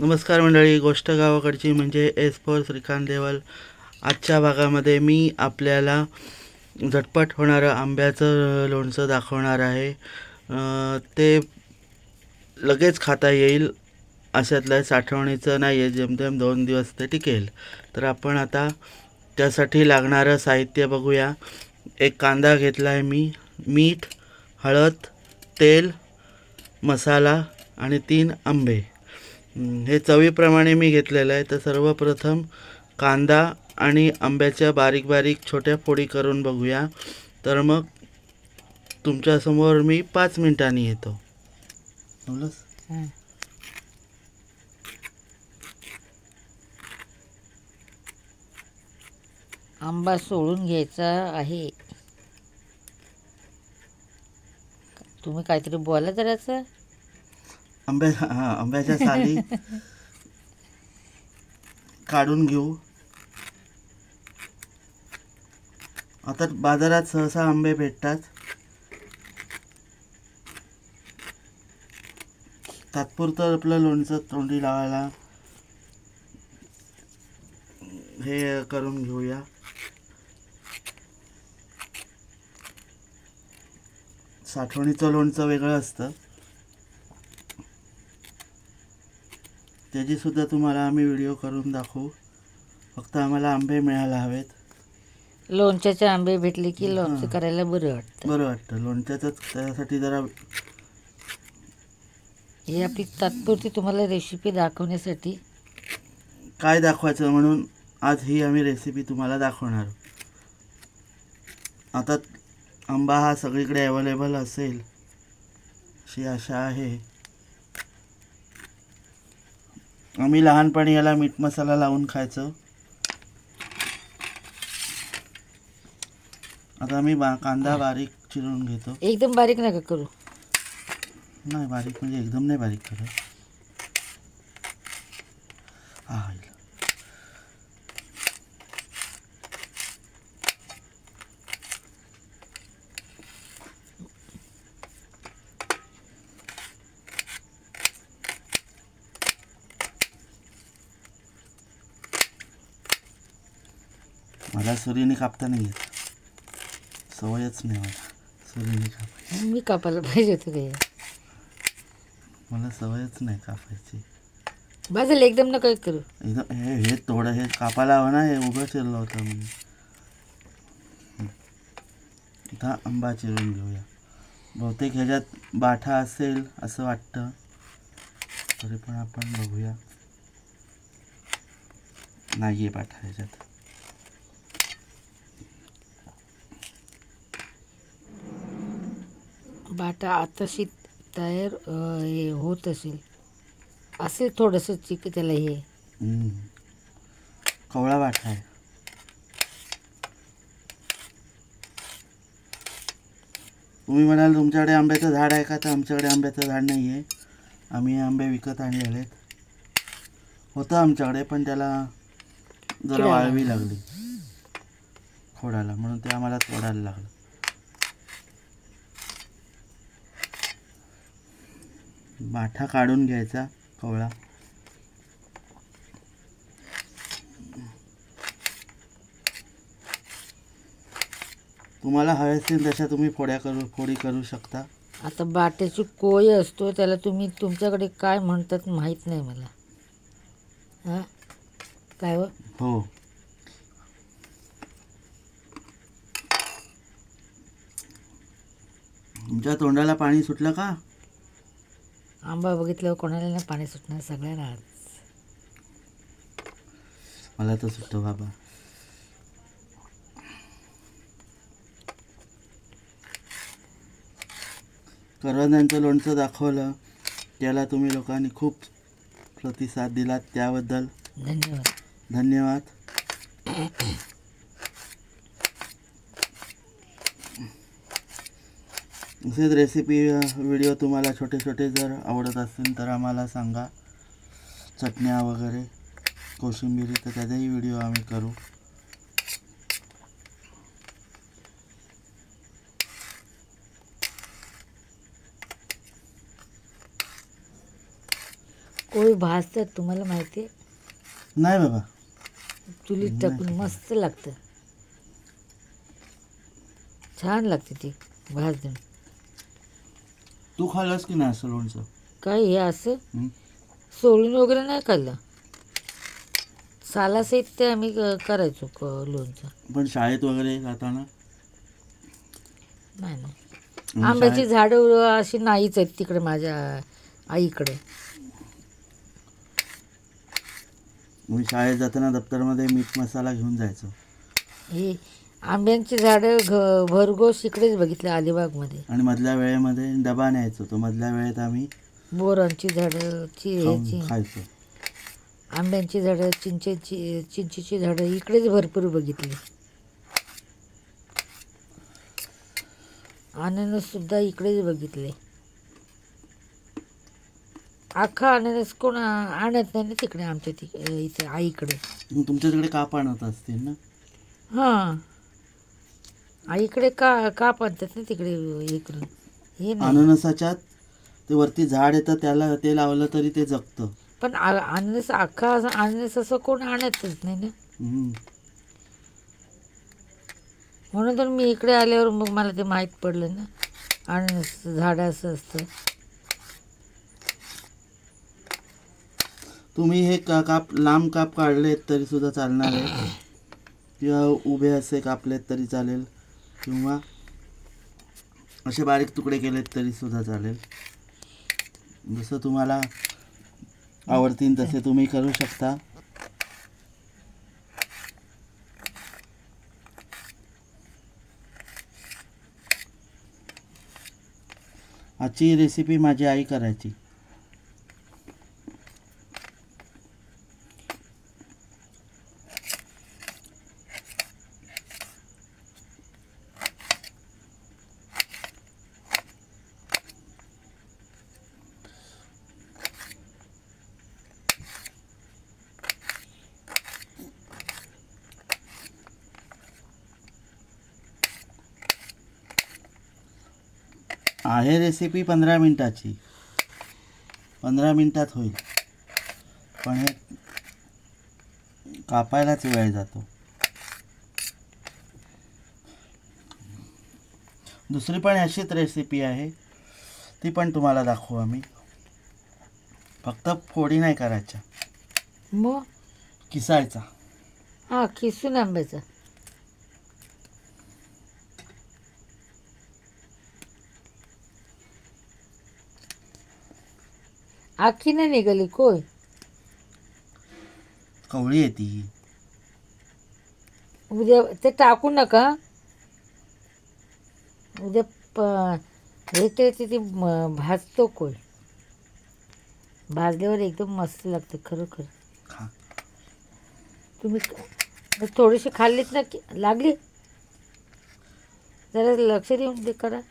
नमस्कार मंडळी, गोष्ट गावाकडची म्हणजे एस फोर श्रीकांत देवल. आजच्या भागामध्ये मी आपल्याला झटपट होणारं आंब्याचं लोणचं दाखवणार आहे. ते लगेच खाता येईल अशातलं साठवणीचं नाही आहे, जेमतेम 2 दिवस ते टिकेल. तर आपण आता त्यासाठी लागणारं साहित्य बघूया. एक कांदा घेतला आहे मी, मीठ, हळद, तेल, मसाला आणि 3 आंबे. हे चवीप्रमाणे मी घेतलेलं आहे. तर सर्वप्रथम कांदा आणि आंब्याच्या बारीक बारीक छोट्या फोडी करून बघूया. तर मग तुमच्यासमोर मी 5 मिनिटांनी येतो. बोलस आंबा सोडून घ्यायचा आहे. तुम्ही काहीतरी बोला जराचं. आंब्याच्या साली काढून घेऊ. आता बाजारात सहसा आंबे भेटतात. तात्पुरतं आपलं लोणचं तोंडी लावायला हे करून घेऊया. साठवणीचं लोणचं वेगळं असतं, त्याचीसुद्धा तुम्हाला आम्ही व्हिडिओ करून दाखवू. फक्त आम्हाला आंबे मिळायला हवेत. लोणच्याचे आंबे भेटले की लोणचं करायला बरं वाटतं. लोणच्याचंच त्यासाठी जरा ही आपली तात्पुरती तुम्हाला रेसिपी दाखवण्यासाठी. काय दाखवायचं म्हणून आज ही आम्ही रेसिपी तुम्हाला दाखवणार. आता आंबा हा सगळीकडे अवेलेबल असेल अशी आशा आहे. आम्ही लहानपणी याला मीठ मसाला लावून खायचो. आता मी कांदा बारीक चिरून घेतो. एकदम बारीक नका करू. नाही, बारीक म्हणजे एकदम नाही बारीक करत. मला सुरीने कापता नाही येत, सवयच नाही मला सुरीने कापायची. मी कापायला पाहिजे होतं काय. मला सवयच नाही कापायची. बाजूला एकदम नका करू. एकदम हे थोडं हे कापायला हवं ना. हे उभं चिरलं होतं मी. आता आंबा चिरून घेऊया. बहुतेक ह्याच्यात बाठा असेल असं वाटतं, तरी पण आपण बघूया. नाही आहे बाठा ह्याच्यात. बाटा आताशी तयार हे होत असेल थोडंसं चिक त्याला हे. कवळा बाठा आहे. तुम्ही म्हणाल तुमच्याकडे आंब्याचं झाड आहे का, तर आमच्याकडे आंब्याचं झाड नाही आहे. आम्ही आंबे विकत आणलेले होतं आमच्याकडे, पण त्याला जरा वाळवी लागली खोडाला, म्हणून ते आम्हाला तोडायला लागलं. बाठा काढून घ्यायचा कवळा. तुम्हाला हवे असेल तशा तुम्ही फोडी करू शकता. आता बाट्याची कोय असतो त्याला तुम्ही तुमच्याकडे काय म्हणतात माहीत नाही मला. हां काय हो. तुमच्या तोंडाला पाणी सुटलं का? आंबा बघितल्यावर कोणाला नाही पाणी सुटणार, सगळ्यांना. मला तर सुटतो बाबा. करवंदांचं लोणचं दाखवलं, त्याला तुम्ही लोकांनी खूप प्रतिसाद दिलात, त्याबद्दल धन्यवाद. असेच रेसिपी व्हिडिओ तुम्हाला छोटे छोटे जर आवडत असतील तर आम्हाला सांगा. चटण्या वगैरे, कोशिंबिरी, तर त्याचाही व्हिडिओ आम्ही करू. पोळी भाजतात तुम्हाला माहिती आहे? नाही बाबा. चुलीत टाकून मस्त लागतं, छान लागते ती भाजून. तू खाल्लंस की नाही असं लोणचं? काय हे असं हं? सोलून वगैरे नाही खाल्लं, सालासहित ते आम्ही करायचो लोणचं. पण शाळेत वगैरे जाताना नाही नाही, आणि आंब्याची झाडं अशी नाहीच आहेत तिकडे माझ्या आईकडे. मी शाळेत जाताना दप्तरमध्ये मीठ मसाला घेऊन जायचो. ही आंब्यांची झाडं भरघोस इकडेच बघितले अलिबागमध्ये. आणि मधल्या वेळेमध्ये डबा न्यायचो, तो मधल्या वेळेत आम्ही बोरांची झाडं ह्याची, खायचो. आंब्यांची झाडं, चिंचेची झाडं इकडेच भरपूर बघितली. अननस सुद्धा इकडेच बघितले. अख्खा अननस कोण आणत नाही ना तिकडे आमच्या इथे आईकडे. मग तुमच्या तिकडे काप आणत असतील ना? हां, आईकडे काप आणतात ना तिकडे इकडून. हे नाही, अननसाच्यात ते वरती झाड येतं, त्याला ते लावलं तरी ते जगतं. पण अननस अख्खा अननस असं कोण आणतच नाही ना. हं. म्हणून तर मी इकडे आल्यावर मग मला ते माहीत पडलं ना, अननस झाडं असं असतं. तुम्ही हे काप लांब काप काढलेत तरी सुद्धा चालणार आहे, किंवा उभे असे कापलेत तरी चालेल, किंवा असे बारीक तुकडे केलेत तरी सुद्धा चालेल. जसं तुम्हाला आवडतील तसे तुम्ही करू शकता. आजची रेसिपी माझी आई करायची. आहे रेसिपी 15 मिनिटाची, 15 मिनिटात होईल, पण हे कापायलाच वेळ जातो. दुसरी पण अशीच रेसिपी आहे, ती पण तुम्हाला दाखवू आम्ही. फक्त फोडी नाही करायच्या, मग किसायचा. हां, किसून आंब्याचा. आखी नाही निघाली कोय, कवळी येते. उद्या ते टाकू नका, उद्या हे ते भाजतो कोय, भाजल्यावर एकदम मस्त लागतं खरोखर. खा. तुम्ही थोडीशी खाल्लीत ना, लागली जरा लक्ष देऊन ते करा.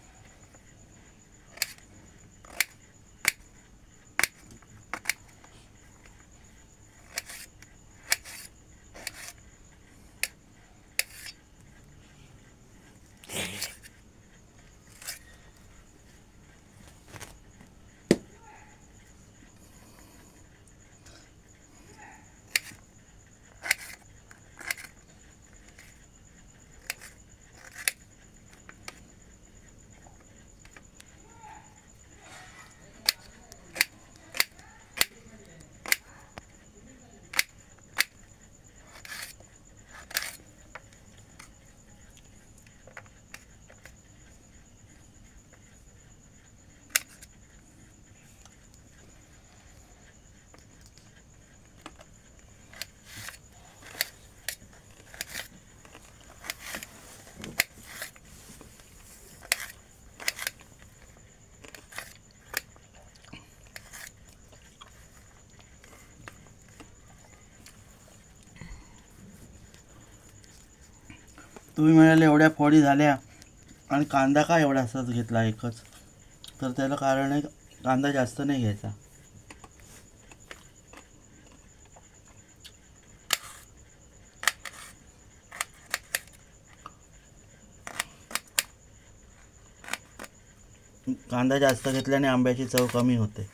तुम्ही म्हणाले एवढ्या फोडी झाल्या आणि कांदा का एवढासाच घेतला एकच, तर त्याला कारण आहे, कांदा जास्त नाही घ्यायचा. कांदा जास्त घेतल्याने आंब्याची चव कमी होते.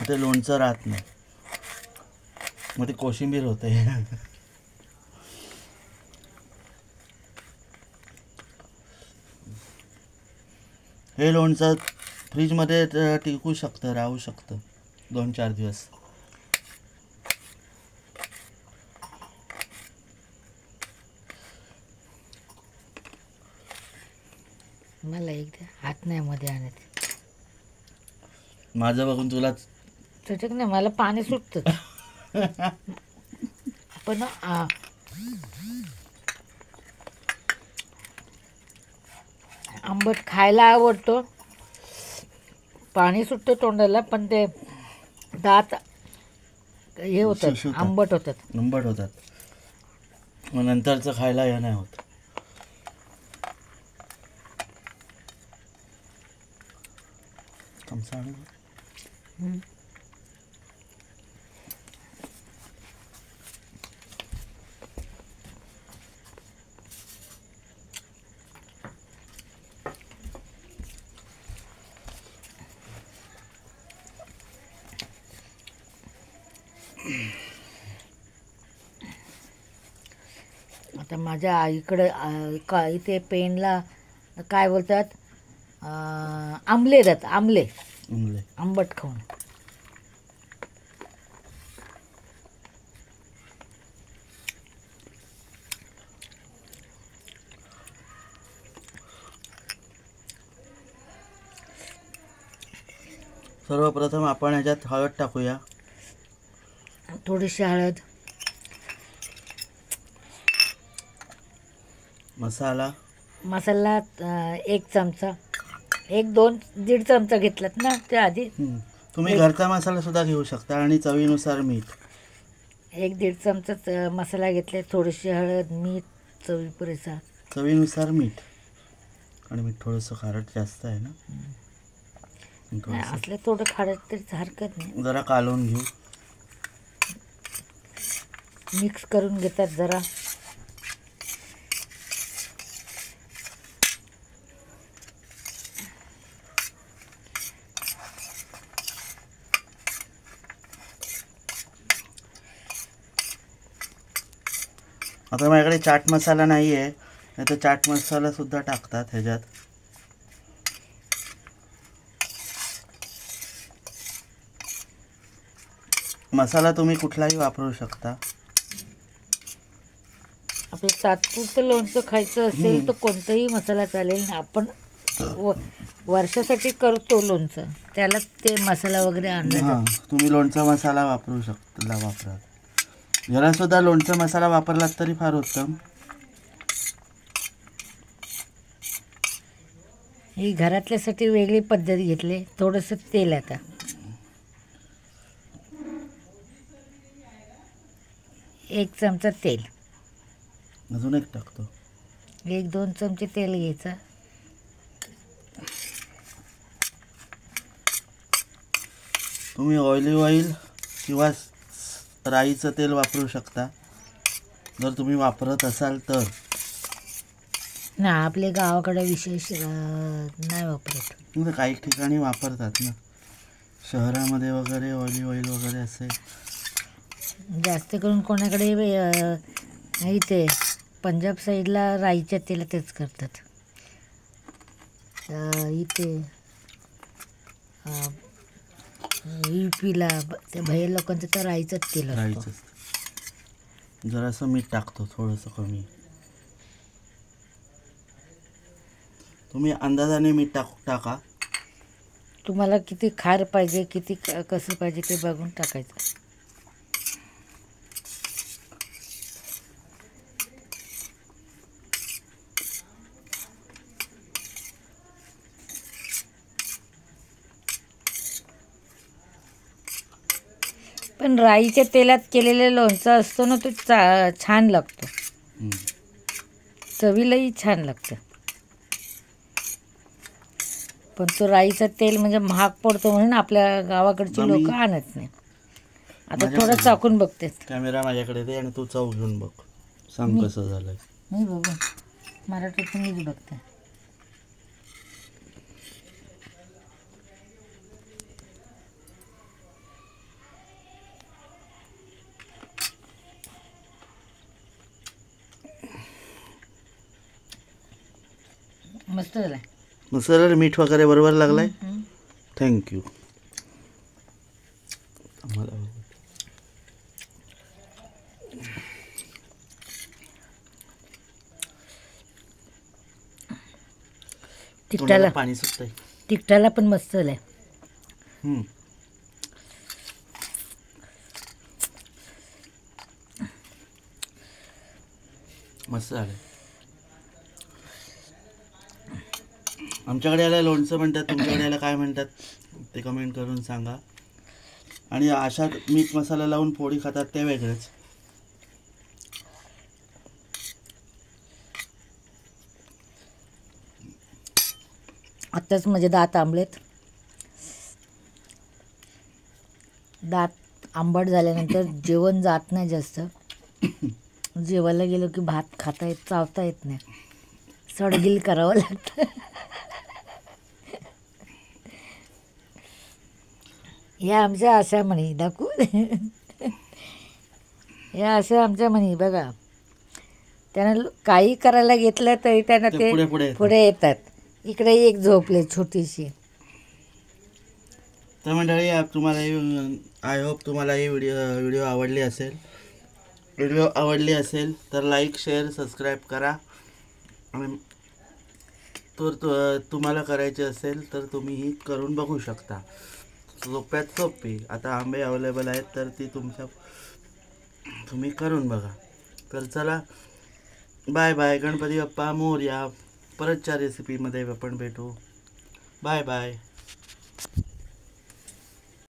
ते लोणचं राहत नाही, मग ते कोशिंबीर होते. हे लोणचं फ्रीजमध्ये टिकू शकतं, राहू शकतं 2-4 दिवस. मला एकदा हात नाही मध्ये आणत. माझं बघून तुला चटक नाही, मला पाणी सुटतं. पण आंबट खायला आवडतो, पाणी सुटतं तोंडाला, पण ते दात हे होतात, शिवशिवतात. आंबट होतात. आंबट होतात, मग नंतरचं खायला हे नाही होत. चमचा आण. हम्म. आता माझ्या आईकडं इथे पेनला काय बोलतात, आंबले देतात, आंबले आंबले. आंबट खाऊन. सर्वप्रथम आपण ह्याच्यात हळद टाकूया. थोडीशी हळद, मसाला मसाला 1 चमचा, 1-2-1.5 चमचा घेतलात ना ते आधी. तुम्ही घरचा मसाला सुद्धा घेऊ शकता आणि चवीनुसार मीठ. 1-1.5 चमचा मसाला घेतले, थोडीशी हळद, मीठ चवीपुरेसा. चवीनुसार मीठ, आणि मीठ थोडंसं खारट जास्त आहे ना, असले थोडं खारट तरी हरकत नाही. जरा कालवून घेऊ. मिक्स करून घेतात जरा. आता माझ्याकडे चाट मसाला नाही आहे, नाही तर चाट मसाला सुद्धा टाकतात ह्याच्यात. मसाला तुम्ही कुठलाही वापरू शकता. आपलं तात्पुरतं लोणचं खायचं असेल तर कोणताही मसाला चालेल. आपण वर्षासाठी करतो लोणचं, त्याला ते मसाला वगैरे आणला. हां, तुम्ही लोणचा मसाला वापरू शकता, वापरा. याला सुद्धा लोणचा मसाला वापरलात तरी फार उत्तम. ही घरातल्यासाठी वेगळी पद्धत घेतली. थोडंसं तेल, आता 1 चमचा तेल, अजून एक टाकतो. 1-2 चमचे तेल घ्यायचं. तुम्ही ऑइल किंवा राईचं तेल वापरू शकता, जर तुम्ही वापरत असाल तर. ना आपल्या गावाकडे विशेष नाही वापरत. म्हणजे काही ठिकाणी वापरतात ना, शहरामध्ये वगैरे ऑइल वगैरे असे. जास्त करून कोणाकडे इथे पंजाब साईडला राईच्या तेलातच करतात. इथे UPला त्या भैया लोकांचं तर राईचंच तेल असतं. राईचं. जरासं मीठ टाकतो, थोडंसं कमी. तुम्ही अंदाजाने मीठ टाका. तुम्हाला किती खार पाहिजे, किती कसं पाहिजे ते बघून टाकायचं. पण राईच्या तेलात केलेलं लोणचं असतो ना, तो छान लागतो. चवीलाही छान लागतं. पण तो राईचं तेल म्हणजे महाग पडतो म्हणून आपल्या गावाकडची लोक आणत नाही. आता थोडं चाकून बघते. कॅमेरा माझ्याकडे दे आणि तू चव घेऊन बघ, सांग कसं झालंय. मी बघू, मराठीतून मीच बघते. मस्त झालाय. मसाला मीठ वगैरे बरोबर लागलाय. हम्म. थँक्यू. तिखटाला पाणी सुटतंय. तिखटाला पण मस्त झालाय. मस्त झालं. आमच्याकडे याला लोणचं म्हणतात, तुमच्याकडे याला काय म्हणतात ते कमेंट करून सांगा. आणि अशा मीठ मसाला लावून पोळी खातात ते वेगळंच. आत्ताच माझे दात आंबलेत. दात आंबट झाल्यानंतर जेवण जात नाही जास्त. जेवायला गेलो की भात चावता येत नाही. सडगिल करावं लागतं. या आमच्या अशा म्हणी दाखवू. या अशा आमच्या म्हणी बघा. त्यानं काही करायला घेतलं तरी त्यांना ते ते पुढे येतात. पुढे येतात. इकडे एक झोपले छोटीशी. तर मंडळी तुम्हाला आय होप तुम्हाला ही व्हिडिओ आवडली असेल तर लाईक शेअर सबस्क्राईब करा. आणि तुम्हाला करायचे असेल तर तुम्हीही करून बघू शकता. सोप्यात सोपी. आता आंबे अवेलेबल आहेत तर ती तुम्ही करून बघा. तर चला बाय बाय. गणपती बाप्पा मोरया. परतच्या रेसिपीमध्ये आपण भेटू. Bye bye.